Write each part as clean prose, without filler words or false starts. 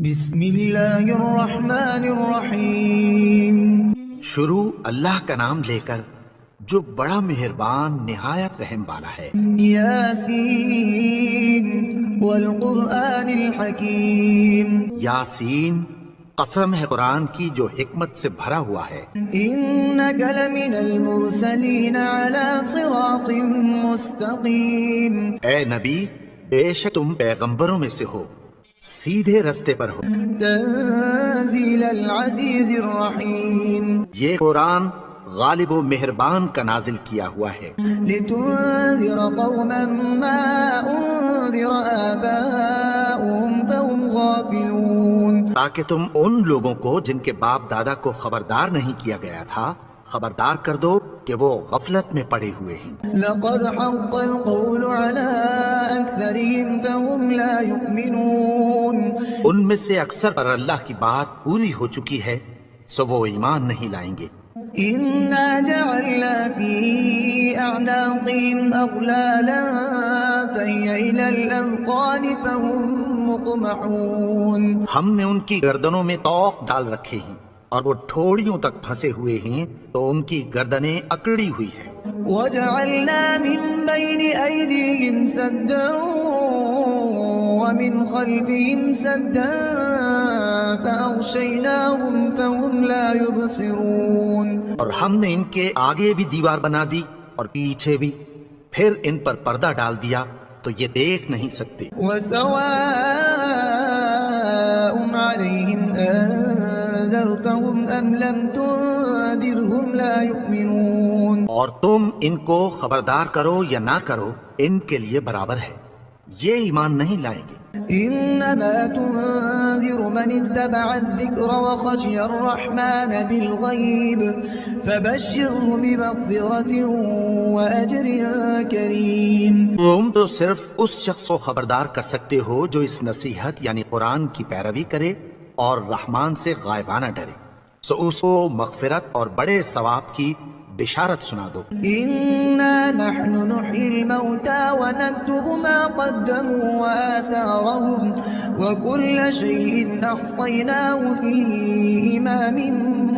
بسم اللہ الرحمن الرحیم۔ شروع اللہ کا نام لے کر جو بڑا مہربان نہایت رحم والا ہے۔ یاسین والقرآن الحکیم۔ یاسین، قسم ہے قرآن کی جو حکمت سے بھرا ہوا ہے۔ انک لمن المرسلین علی صراط مستقیم۔ اے نبی، بے شک تم پیغمبروں میں سے ہو، سیدھے رستے پر ہو۔ تنزیل العزیز الرحیم۔ یہ قرآن غالب و مہربان کا نازل کیا ہوا ہے۔ لتنذر قوما ما انذر آباؤهم فهم غافلون۔ تاکہ تم ان لوگوں کو جن کے باپ دادا کو خبردار نہیں کیا گیا تھا خبردار کر دو کہ وہ غفلت میں پڑے ہوئے ہیں۔ لقد حق القول على أكثرهم فهم لا يؤمنون۔ ان میں سے اکثر پر اللہ کی بات پوری ہو چکی ہے سو وہ ایمان نہیں لائیں گے۔ إنا جعلنا في أعناقهم أغلالا فهي إلى الأذقان فهم مقمحون۔ ہم نے ان کی گردنوں میں طوق ڈال رکھے ہیں اور وہ ٹھوڑیوں تک پھنسے ہوئے ہیں تو ان کی گردنیں اکڑی ہوئی ہیں۔ وجعلنا من بين أيديهم سدا ومن خلفهم سدا فأغشيناهم فهم لا يبصرون۔ اور ہم نے ان کے آگے بھی دیوار بنا دی اور پیچھے بھی، پھر ان پر پردہ ڈال دیا تو یہ دیکھ نہیں سکتے۔ وسواء عليهم أنذرتهم أم لم تنذرهم لا يؤمنون۔ اور تم ان کو خبردار کرو یا نہ کرو ان کے لیے برابر ہے، یہ ایمان نہیں لائیں گے۔ إنما تنذر من اتبع الذكر وخشي الرحمن بالغيب فبشره بمغفرة وأجر كريم۔ تم تو صرف اس شخص کو خبردار کر سکتے ہو جو اس نصیحت یعنی قرآن کی پیروی کرے اور رحمان سے غائبانہ ڈرے، سو اس کو مغفرت اور بڑے ثواب کی بشارت سنا دو۔ إنا نحن نحيي الموتى ونكتب ما قدموا وآثارهم وكل شيء أحصيناه في إمام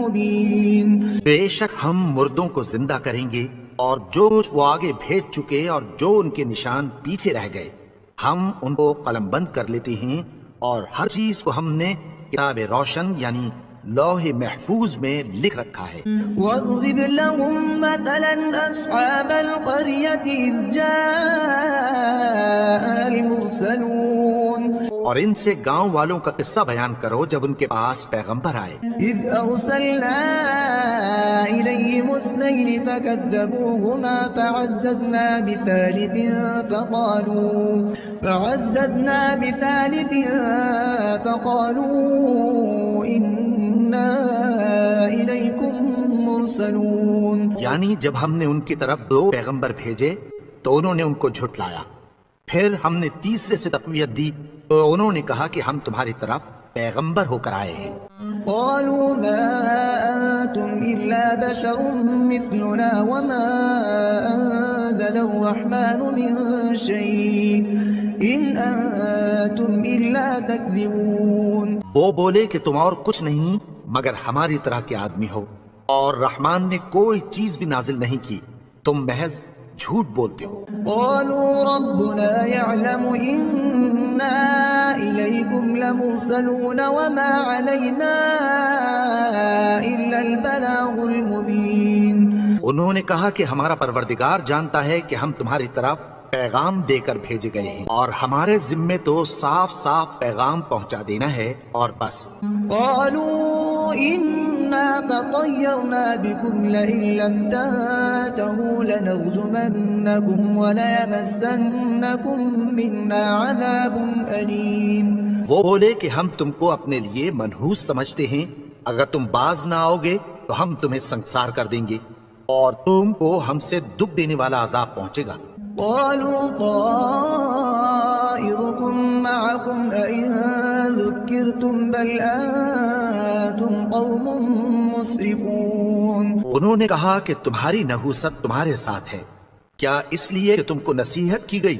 مبين۔ بے شک ہم مردوں کو زندہ کریں گے اور جو کچھ وہ آگے بھیج چکے اور جو ان کے نشان پیچھے رہ گئے ہم ان کو قلم بند کر لیتے ہیں اور ہر چیز کو ہم نے کتاب روشن یعنی لوح محفوظ میں لکھ رکھا ہے۔ واضرب لهم مثلا أصحاب القرية إذ جاء المرسلون۔ اور ان سے گاؤں والوں کا قصہ بیان کرو جب ان کے پاس پیغمبر آئے۔ إذ أرسلنا إليهم اثنين فكذبوهما فعززنا بثالث فقالوا إنا إليكم مرسلون۔ یعنی جب ہم نے ان کی طرف دو پیغمبر بھیجے تو انہوں نے ان کو جھٹلایا، پھر ہم نے تیسرے سے تقویت دی تو انہوں نے کہا کہ ہم تمہاری طرف پیغمبر ہو کر آئے ہیں۔ قالوا ما أنتم إلا بشر مثلنا وما أنزل الرحمن من شيء إن أنتم إلا تكذبون۔ وہ بولے کہ تم اور کچھ نہیں مگر ہماری طرح کے آدمی ہو اور رحمان نے کوئی چیز بھی نازل نہیں کی، تم محض جھوٹ بولتے ہو۔ قالوا ربنا يعلم إنا إليكم لمرسلون وما علينا إلا البلاغ المبين۔ انہوں نے کہا کہ ہمارا پروردگار جانتا ہے کہ ہم تمہاری طرف پیغام دے کر بھیجے گئے ہیں اور ہمارے ذمے تو صاف صاف پیغام پہنچا دینا ہے اور بس۔ قالوا إنا تطيرنا بكم لئن لم تنتهوا لنرجمنكم وليمسنكم منا عذاب أليم۔ وہ بولے کہ ہم تم کو اپنے لیے منحوس سمجھتے ہیں، اگر تم باز نہ آؤ گے تو ہم تمہیں سنسار کر دیں گے اور تم کو ہم سے دکھ دینے والا عذاب پہنچے گا۔ قالوا طائركم معكم أئن ذكرتم بل أنتم قوم مسرفون۔ انہوں نے کہا کہ تمہاری نحوست تمہارے ساتھ ہے، کیا اس لیے کہ تم کو نصیحت کی گئی؟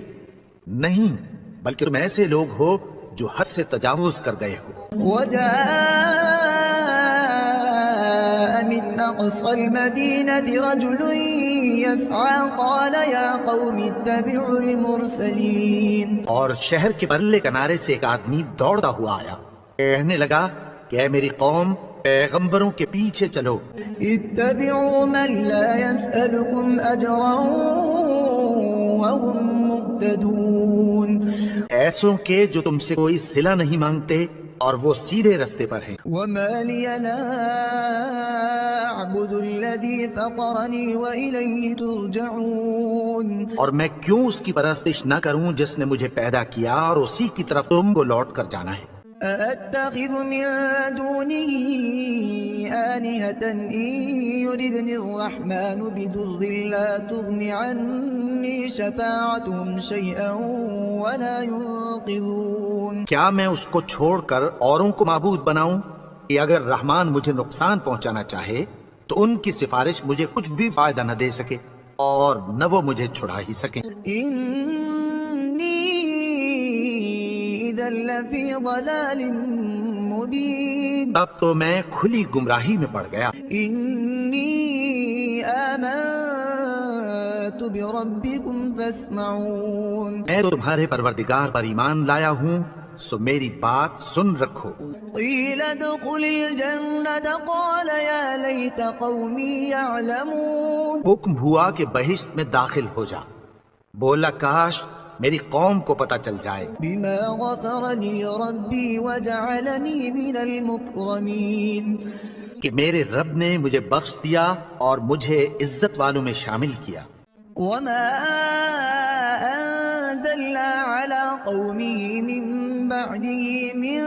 نہیں، بلکہ تم ایسے لوگ ہو جو حد سے تجاوز کر گئے ہو۔ وجاء من أقصى المدينة رجل يسعى قال يا قوم اتبعوا المرسلين۔ اور شہر کے پرلے کنارے سے ایک آدمی دوڑتا ہوا آیا، کہنے لگا کہ اے میری قوم، پیغمبروں کے پیچھے چلو۔ اتبعوا من لا يسألكم أجرا وهم مهتدون۔ ایسوں کے جو تم سے کوئی صلہ نہیں مانگتے اور وہ سیدھے رستے پر ہیں۔ وما لي لا أعبد الذي فطرني وإليه ترجعون۔ اور میں کیوں اس کی پرستش نہ کروں جس نے مجھے پیدا کیا اور اسی کی طرف تم کو لوٹ کر جانا ہے۔ أأتخذ من دونه آلهة إن يردني الرحمن بضر لا تغن عني شفاعتهم شيئا ولا ينقذون۔ کیا میں اس کو چھوڑ کر اوروں کو معبود بناؤں کہ اگر رحمان مجھے نقصان پہنچانا چاہے تو ان کی سفارش مجھے کچھ بھی فائدہ نہ دے سکے اور نہ وہ مجھے چھڑا ہی سکیں۔ إذا لفي ضلال مبين۔ تب تو میں کھلی گمراہی میں پڑ گیا۔ إني آمنت بربكم فاسمعون۔ میں تو تمہارے پروردگار پر ایمان لایا ہوں، سو میری بات سن رکھو۔ قيل ادخل الجنة قال يا ليت قومي يعلمون۔ حکم ہوا کہ بہشت میں داخل ہو جا، بولا کاش میری قوم کو پتہ چل جائے بما غفر لي ربي وجعلني من المكرمين۔ کہ میرے رب نے مجھے بخش دیا اور مجھے عزت والوں میں شامل کیا۔ وما أنزلنا على قومه من بعده من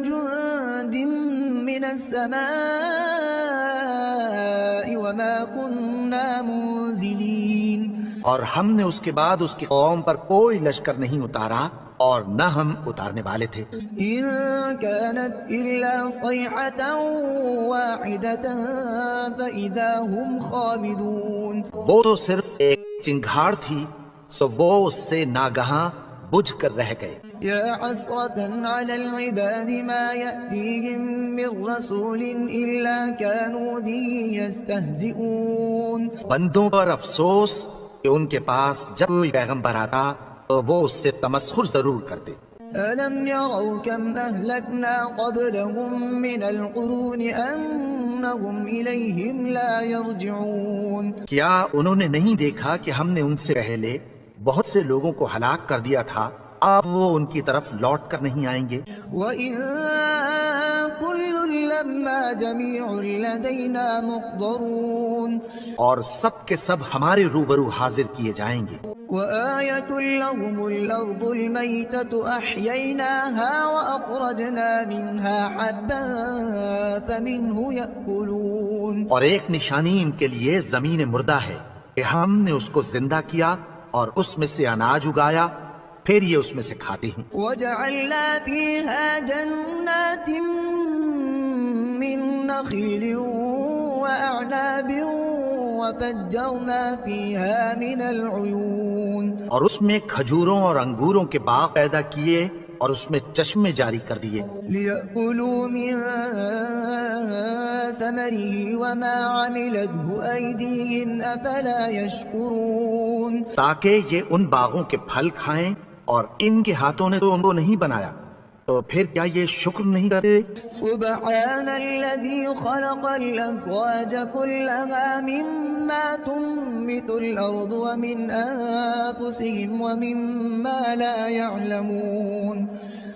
جند من السماء وما كنا منزلين۔ اور ہم نے اس کے بعد اس کی قوم پر کوئی لشکر نہیں اتارا اور نہ ہم اتارنے والے تھے۔ إن كانت إلا صيحة واحدة فإذا هم خامدون۔ وہ تو صرف ایک چنگھاڑ تھی، سو وہ اس سے ناگہاں بجھ کر رہ گئے۔ يا حسرة على العباد ما يأتيهم من رسول إلا كانوا به يستهزئون۔ بندوں پر افسوس کہ ان کے پاس جب کوئی پیغمبر آتا تو وہ اس سے تمسخر ضرور کرتے۔ ألم يروا كم أهلكنا قبلهم من القرون أنهم إليهم لا يرجعون۔ کیا انہوں نے نہیں دیکھا کہ ہم نے ان سے پہلے بہت سے لوگوں کو ہلاک کر دیا تھا، اب وہ ان کی طرف لوٹ کر نہیں آئیں گے۔ وَإِن كُلٌّ لَمَّا جَمِيعٌ لَدَيْنَا مُحْضَرُونَ۔ اور سب کے سب ہمارے روبرو حاضر کیے جائیں گے۔ وَآيَةٌ لَهُمُ الْأَرْضُ الْمَيْتَةُ أَحْيَيْنَاهَا وَأَخْرَجْنَا مِنْهَا حَبًّا فَمِنْهُ يَأْكُلُونَ۔ اور ایک نشانی ان کے لیے زمین مردہ ہے کہ ہم نے اس کو زندہ کیا اور اس میں سے اناج اگایا، پھر یہ اس میں سے کھاتے ہیں۔ وَجَعَلْنَا فِيهَا جَنَّاتٍ مِّن نَخِيلٍ وَأَعْنَابٍ وَفَجَّرْنَا فِيهَا مِنَ الْعُيُونِ۔ اور اس میں کھجوروں اور انگوروں کے باغ پیدا کیے اور اس میں چشمے جاری کر دیے، لِيَأْكُلُوا مِن ثَمَرِهِ وَمَا عَمِلَتْهُ أَيْدِيهِمْ أَفَلَا يَشْكُرُونَ۔ تاکہ یہ ان باغوں کے پھل کھائیں اور ان کے ہاتھوں نے تو ان کو نہیں بنایا، تو پھر کیا یہ شکر نہیں کرتے؟ سبحان الذي خلق الأزواج كلها مما تنبت الأرض ومن أنفسهم ومما لا يعلمون۔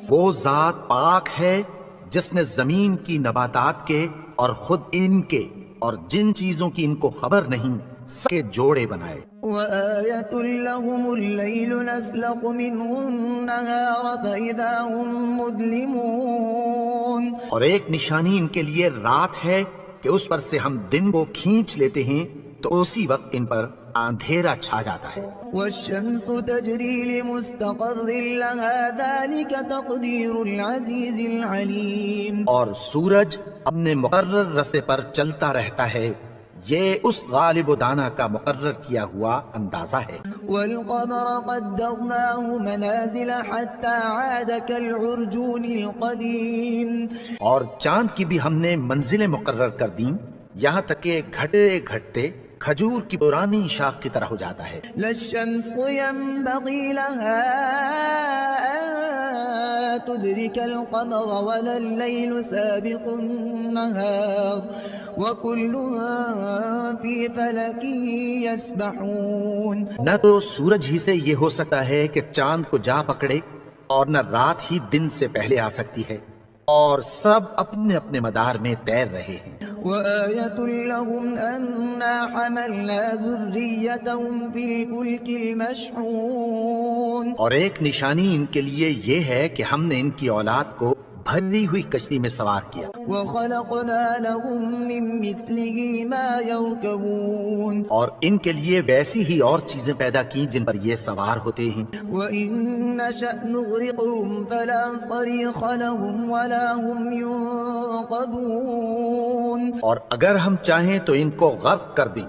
وہ ذات پاک ہے جس نے زمین کی نباتات کے اور خود ان کے اور جن چیزوں کی ان کو خبر نہیں سب کے جوڑے بنائے۔ وآية لهم الليل نسلخ منه النهار فإذا هم مظلمون۔ اور ایک نشانی ان کے لیے رات ہے کہ اس پر سے ہم دن کو کھینچ لیتے ہیں تو اسی وقت ان پر اندھیرا چھا جاتا ہے۔ والشمس تجري لمستقر لها ذلك تقدير العزيز العليم۔ اور سورج اپنے مقرر رستے پر چلتا رہتا ہے، یہ اس غالب و دانا کا مقرر کیا ہوا اندازہ ہے۔ والقمر قدرناه منازل حتى عاد كالعرجون القديم اور چاند کی بھی ہم نے منزلیں مقرر کر دیں یہاں تک کہ گھٹے گھٹتے کھجور کی پرانی شاخ کی طرح ہو جاتا ہے۔ لا الشمس ينبغي لها أن تدرك القمر ولا الليل سابق النهار وكل في فلك يسبحون۔ نہ تو سورج ہی سے یہ ہو سکتا ہے کہ چاند کو جا پکڑے اور نہ رات ہی دن سے پہلے آ سکتی ہے، اور سب اپنے اپنے مدار میں تیر رہے ہیں۔ وآية لهم أنا حملنا ذريتهم في الفلك المشحون۔ اور ایک نشانی ان کے لیے یہ ہے کہ ہم نے ان کی اولاد کو بھری ہوئی کشتی میں سوار کیا، وخلقنا لهم من مثله ما يركبون۔ اور ان کے لیے ویسی ہی اور چیزیں پیدا کی جن پر یہ سوار ہوتے ہیں۔ وإن نشأ نغرقهم فلا صريخ لهم ولا هم ينقذون۔ اور اگر ہم چاہیں تو ان کو غرق کر دیں،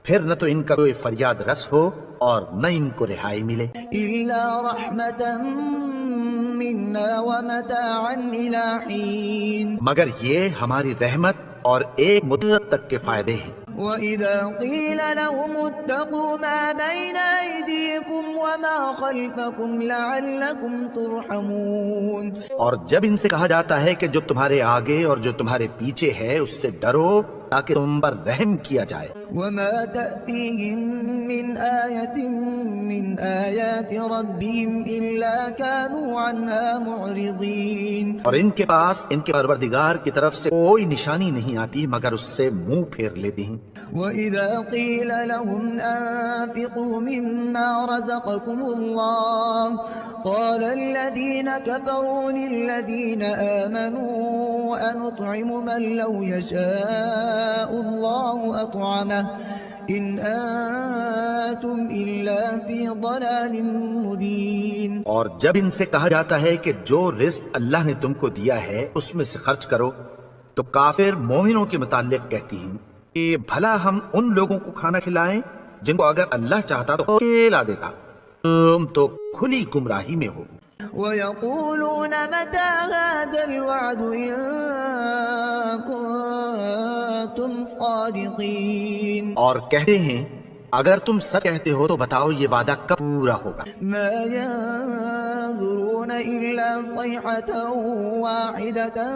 پھر نہ تو ان کا کوئی فریاد رس ہو اور نہ ان کو رہائی ملے۔ إلا رحمة منا ومتاعا إلى حين۔ مگر یہ ہماری رحمت اور ایک مدت تک کے فائدے ہیں۔ وَإِذَا قِيلَ لَهُمُ اتَّقُوا مَا بَيْنَ أَيْدِيكُمْ وَمَا خَلْفَكُمْ لَعَلَّكُمْ تُرْحَمُونَ۔ اور جب ان سے کہا جاتا ہے کہ جو تمہارے آگے اور جو تمہارے پیچھے ہے اس سے ڈرو تاکہ تم پر رحم کیا جائے۔ وَمَا تَأْتِيهِم مِّنْ آيَةٍ مِّنْ آيَاتِ رَبِّهِمْ إِلَّا كَانُوا عَنْهَا مُعْرِضِينَ۔ اور ان کے پاس ان کے پروردگار کی طرف سے کوئی نشانی نہیں آتی مگر اس سے منہ پھیر لیتے ہیں۔ وَإِذَا قِيلَ لَهُمْ أَنفِقُوا مِمَّا رَزَقَكُمُ اللَّهُ قَالَ الَّذِينَ كَفَرُوا لِلَّذِينَ آمَنُوا أَنُطْعِمُ مَن لَّوْ يَشَاءُ اللَّهُ أَطْعَمَهُ إِنْ أَنتُمْ إِلَّا فِي ضَلَالٍ مُّبِينٍ۔ اور جب ان سے کہا جاتا ہے کہ جو رزق اللہ نے تم کو دیا ہے اس میں سے خرچ کرو تو کافر مومنوں کے متعلق کہتی ہیں کہ بھلا ہم ان لوگوں کو کھانا کھلائیں جن کو اگر اللہ چاہتا تو کھلا دیتا، تم تو کھلی گمراہی میں ہو۔ وَيَقُولُونَ مَتَى هَذَا الْوَعْدُ إِن كُنتُمْ صَادِقِينَ۔ اور کہتے ہیں اگر تم سچ کہتے ہو تو بتاؤ یہ وعدہ کب پورا ہوگا۔ مَا يَنظُرُونَ إِلَّا صَيْحَةً وَاحِدَةً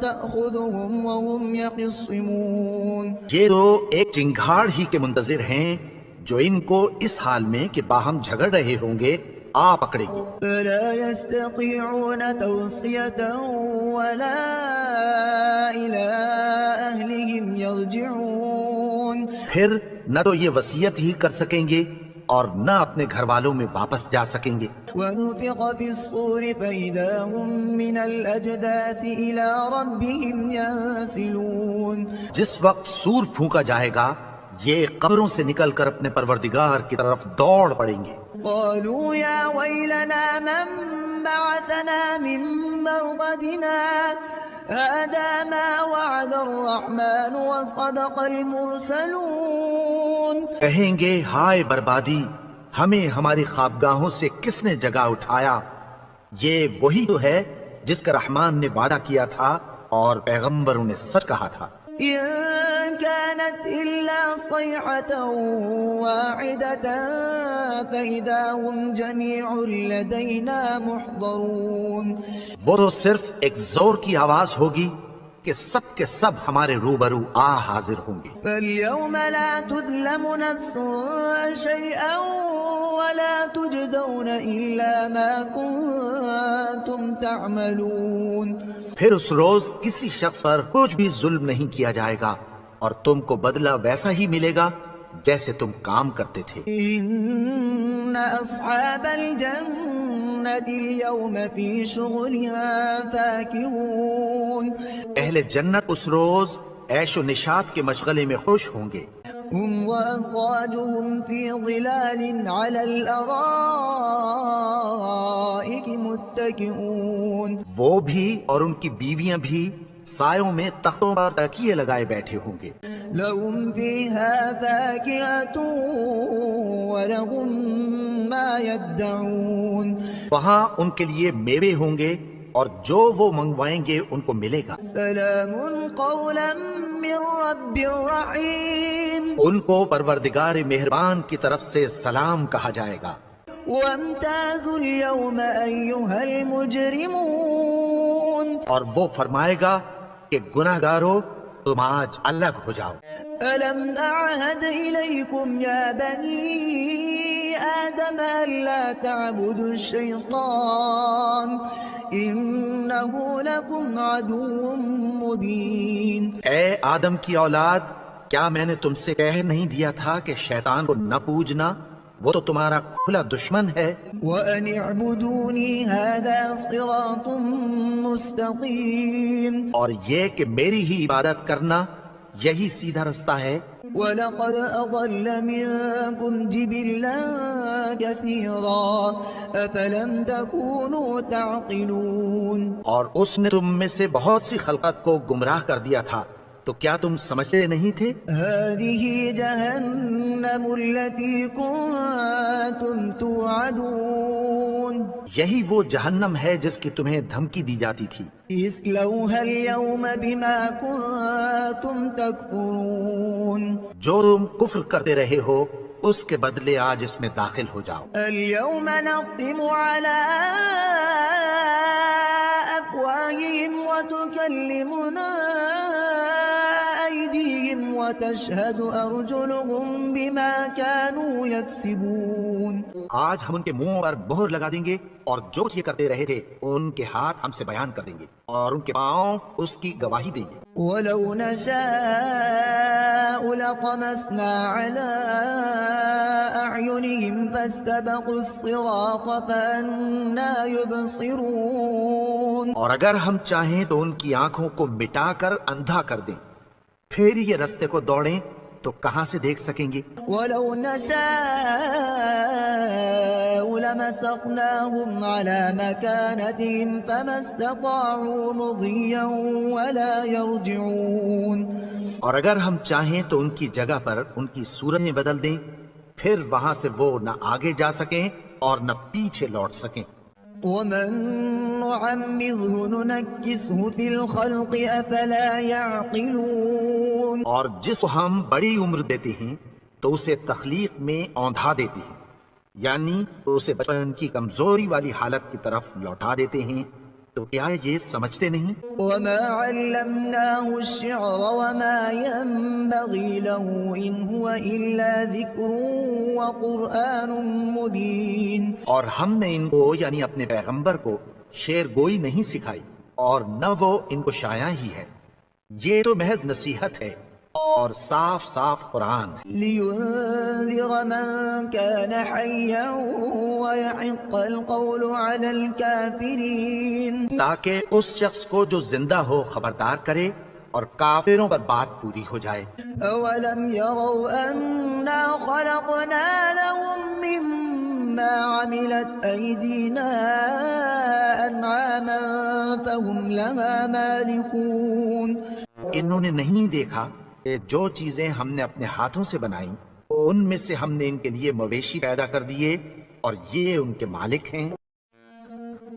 تَأْخُذُهُمْ وَهُمْ يَخِصِّمُونَ۔ یہ تو ایک چنگھاڑ ہی کے منتظر ہیں جو ان کو اس حال میں کہ باہم جھگڑ رہے ہوں گے آ پکڑے گی۔ فَلَا يَسْتَطِيعُونَ تَوْصِيَةً وَلَا إِلَىٰ أَهْلِهِمْ يَرْجِعُونَ۔ پھر نہ تو یہ وصیت ہی کر سکیں گے اور نہ اپنے گھر والوں میں واپس جا سکیں گے۔ وَنُفِخَ فِي الصُّورِ فَإِذَا هُم مِّنَ الْأَجْدَاثِ إِلَىٰ رَبِّهِمْ يَنسِلُونَ۔ جس وقت سور پھونکا جائے گا یہ قبروں سے نکل کر اپنے پروردگار کی طرف دوڑ پڑیں گے۔ قالوا يا ويلنا من بعثنا من مرقدنا هذا ما وعد الرحمن وصدق المرسلون۔ کہیں گے ہائے بربادی، ہمیں ہماری خوابگاہوں سے کس نے جگا اٹھایا، یہ وہی تو ہے جس کا رحمان نے وعدہ کیا تھا اور پیغمبروں نے سچ کہا تھا۔ إن كانت إلا صيحة واحدة فإذا هم جميع لدينا محضرون۔ وہ تو صرف ایک زور کی آواز ہوگی کہ سب کے سب ہمارے روبرو حاضر ہوں گے۔ فاليوم لا تظلم نفس شيئا ولا تجزون إلا ما كنتم تعملون۔ پھر اس روز کسی شخص پر کچھ بھی ظلم نہیں کیا جائے گا اور تم کو بدلہ ویسا ہی ملے گا جیسے تم کام کرتے تھے۔ إن أصحاب الجنة اليوم في شغلها فاكهون۔ اہل جنت اس روز عیش و نشاط کے مشغلے میں خوش ہوں گے۔ هم وأزواجهم في ظلال على الأرائك متكئون۔ وہ بھی اور ان کی بیویاں بھی سایوں میں تختوں پر تکیے لگائے بیٹھے ہوں گے۔ لهم فيها فاكهة ولهم ما يدعون وہاں ان کے لیے میوے ہوں گے اور جو وہ منگوائیں گے ان کو ملے گا۔ سلام قولا من رب رحیم ان کو پروردگار مہربان کی طرف سے سلام کہا جائے گا۔ وامتازوا اليوم أيها المجرمون اور وہ فرمائے گا کہ گناہ گارو تم آج الگ ہو جاؤ۔ ألم أعهد إليكم يا بني آدم ألا تعبدوا الشيطان إنه لكم عدو مبين۔ اے آدم کی اولاد، کیا میں نے تم سے کہہ نہیں دیا تھا کہ شیطان کو نہ پوجنا، وہ تو تمہارا کھلا دشمن ہے۔ وأن اعبدوني هذا صراط مستقيم اور یہ کہ میری ہی عبادت کرنا یہی سیدھا رستہ ہے۔ وَلَقَدْ أَضَلَّ مِنكُمْ جِبِلًّا كَثِيرًا أَفَلَمْ تَكُونُوا تَعْقِلُونَ اور اس نے تم میں سے بہت سی خلقت کو گمراہ کر دیا تھا، تو کیا تم سمجھتے نہیں تھے؟ هذه جهنم التي كنتم توعدون یہی وہ جہنم ہے جس کی تمہیں دھمکی دی جاتی تھی۔ اصلوها اليوم بما كنتم تكفرون جو تم کفر کرتے رہے ہو اس کے بدلے آج اس میں داخل ہو جاؤ۔ اليوم نختم على أفواههم وتكلمنا أيديهم وتشهد أرجلهم بما كانوا يكسبون۔ آج ہم ان کے منہ پر مہر لگا دیں گے اور جو یہ کرتے رہے تھے ان کے ہاتھ ہم سے بیان کر دیں گے اور ان کے پاؤں اس کی گواہی دیں گے۔ وَلَوْ نَشَاءُ لَطَمَسْنَا عَلَىٰ أَعْيُنِهِمْ فَاسْتَبَقُوا الصِّرَاطَ فَأَنَّىٰ يُبْصِرُونَ۔ اور اگر ہم چاہیں تو ان کی آنکھوں کو مٹا کر اندھا کر دیں، پھر یہ رستے کو دوڑیں تو کہاں سے دیکھ سکیں گے؟ وَلَوْ نَشَاءُ لَمَسَخْنَاهُمْ عَلَىٰ مَكَانَتِهِمْ فَمَا اسْتَطَاعُوا مُضِيًّا وَلَا يَرْجِعُونَ۔ اور اگر ہم چاہیں تو ان کی جگہ پر ان کی صورتیں بدل دیں، پھر وہاں سے وہ نہ آگے جا سکیں اور نہ پیچھے لوٹ سکیں۔ وَمَن نُّعَمِّرْهُ نُنَكِّسْهُ فِي الْخَلْقِ أَفَلَا يَعْقِلُونَ۔ اور جس کو ہم بڑی عمر دیتے ہیں تو اسے تخلیق میں اوندھا دیتے ہیں، یعنی اسے بچپن کی کمزوری والی حالت کی طرف لوٹا دیتے ہیں، تو کیا یہ سمجھتے نہیں؟ وَمَا عَلَّمْنَاهُ الشِّعْرَ وَمَا يَنبَغِي لَهُ إِنْ هُوَ إِلَّا ذِكْرٌ وَقُرْآنٌ مُبِينٌ۔ اور ہم نے ان کو یعنی اپنے پیغمبر کو شعر گوئی نہیں سکھائی اور نہ وہ ان کو شاعر ہی ہے، یہ تو محض نصیحت ہے اور صاف صاف قرآن ہے۔ لِيُنذِرَ مَن كَانَ حَيًّا وَيَحِقَّ الْقَوْلُ عَلَى الْكَافِرِينَ۔ تاکہ اس شخص کو جو زندہ ہو خبردار کرے اور کافروں پر بات پوری ہو جائے۔ أَوَلَمْ يَرَوْا أَنَّا خَلَقْنَا لَهُم مِّمَّا عَمِلَتْ أَيْدِينَا أَنْعَامًا فَهُمْ لَهَا مَالِكُونَ۔ انہوں نے نہیں دیکھا کہ جو چیزیں ہم نے اپنے ہاتھوں سے بنائیں ان میں سے ہم نے ان کے لیے مویشی پیدا کر دیے اور یہ ان کے مالک ہیں۔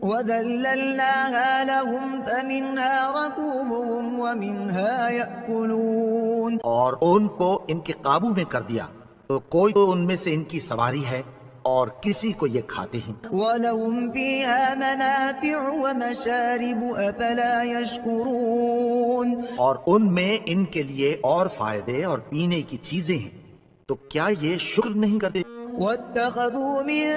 وَذَلَّلْنَاهَا لَهُمْ فَمِنْهَا رَكُوبُهُمْ وَمِنْهَا يَأْكُلُونَ۔ اور ان کو ان کے قابو میں کر دیا، تو کوئی تو ان میں سے ان کی سواری ہے اور کسی کو یہ کھاتے ہیں۔ وَلَهُمْ فِيهَا مَنَافِعُ وَمَشَارِبُ أَفَلَا يَشْكُرُونَ۔ اور ان میں ان کے لیے اور فائدے اور پینے کی چیزیں ہیں، تو کیا یہ شکر نہیں کرتے؟ وَاتَّخَذُوا مِن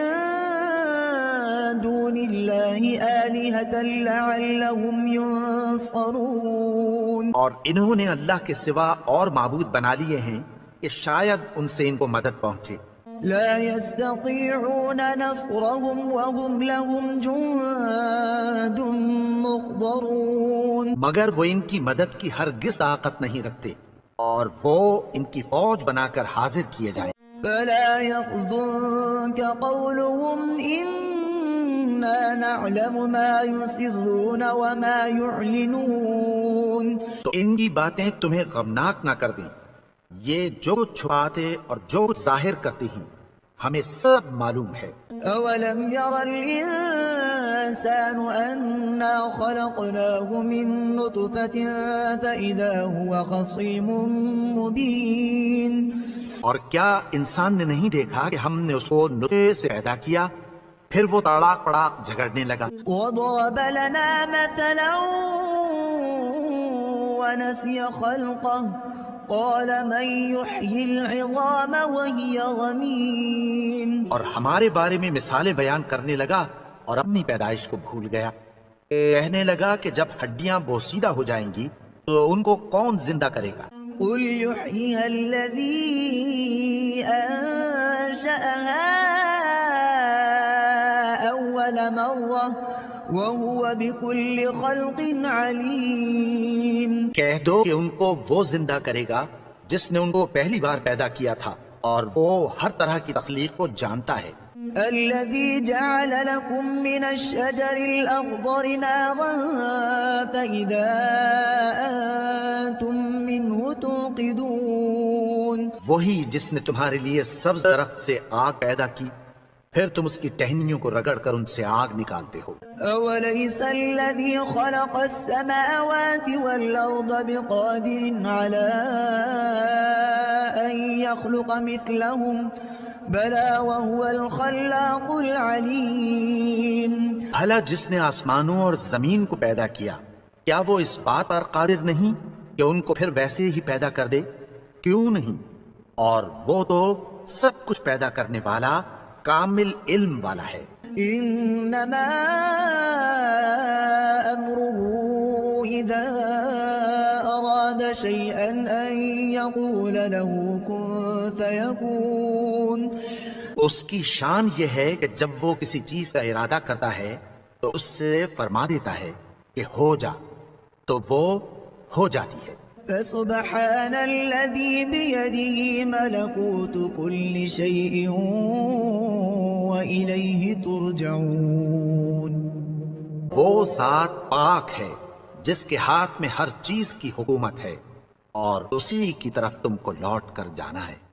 دُونِ اللَّهِ آلِهَةً لَعَلَّهُمْ يُنصَرُونَ۔ اور انہوں نے اللہ کے سوا اور معبود بنا لیے ہیں کہ شاید ان سے ان کو مدد پہنچے۔ لا يستطيعون نصرهم وهم لهم جند محضرون۔ مگر وہ ان کی مدد کی ہرگز طاقت نہیں رکھتے اور وہ ان کی فوج بنا کر حاضر کیے جائیں۔ فلا يحزنك قولهم إنا نعلم ما يسرون وما يعلنون۔ تو ان کی باتیں تمہیں غمناک نہ کر دیں، یہ جو کچھ چھپاتے اور جو کچھ ظاہر کرتے ہیں ہمیں سب معلوم ہے۔ أولم ير الإنسان أنا خلقناه من نطفة فإذا هو خصيم مبين اور کیا انسان نے نہیں دیکھا کہ ہم نے اس کو نطفے سے پیدا کیا پھر وہ تڑاک پڑاک جھگڑنے لگا۔ وضرب لنا مثلا ونسي خلقه قال من يحيي العظام وهي رميم اور ہمارے بارے میں مثالیں بیان کرنے لگا اور اپنی پیدائش کو بھول گیا۔ کہنے لگا کہ جب ہڈیاں بوسیدہ ہو جائیں گی تو ان کو کون زندہ کرے گا؟ قل يحييها الذي أنشأها أول مرة وهو بكل خلق عليم۔ کہہ دو کہ ان کو وہ زندہ کرے گا جس نے ان کو پہلی بار پیدا کیا تھا اور وہ ہر طرح کی تخلیق کو جانتا ہے۔ الذي جعل لكم من الشجر الأخضر نارا فإذا أنتم منه توقدون۔ وہی جس نے تمہارے لیے سبز درخت سے آگ پیدا کی پھر تم اس کی ٹہنیوں کو رگڑ کر ان سے آگ نکالتے ہو۔ أوليس الذي خلق السماوات والأرض بقادر على أن يخلق مثلهم بلى وهو الخلاق العليم۔ بھلا جس نے آسمانوں اور زمین کو پیدا کیا کیا وہ اس بات پر قادر نہیں کہ ان کو پھر ویسے ہی پیدا کر دے؟ کیوں نہیں؟ اور وہ تو سب کچھ پیدا کرنے والا کامل علم والا ہے۔ إنما أمره إذا أراد شيئا أن يقول له كن فيكون۔ اس کی شان یہ ہے کہ جب وہ کسی چیز کا ارادہ کرتا ہے تو اس سے فرما دیتا ہے کہ ہو جا تو وہ ہو جاتی ہے۔ فسبحان الذي بيده ملكوت كل شيء وإليه ترجعون۔ وہ ذات پاک ہے جس کے ہاتھ میں ہر چیز کی حکومت ہے اور اسی کی طرف تم کو لوٹ کر جانا ہے۔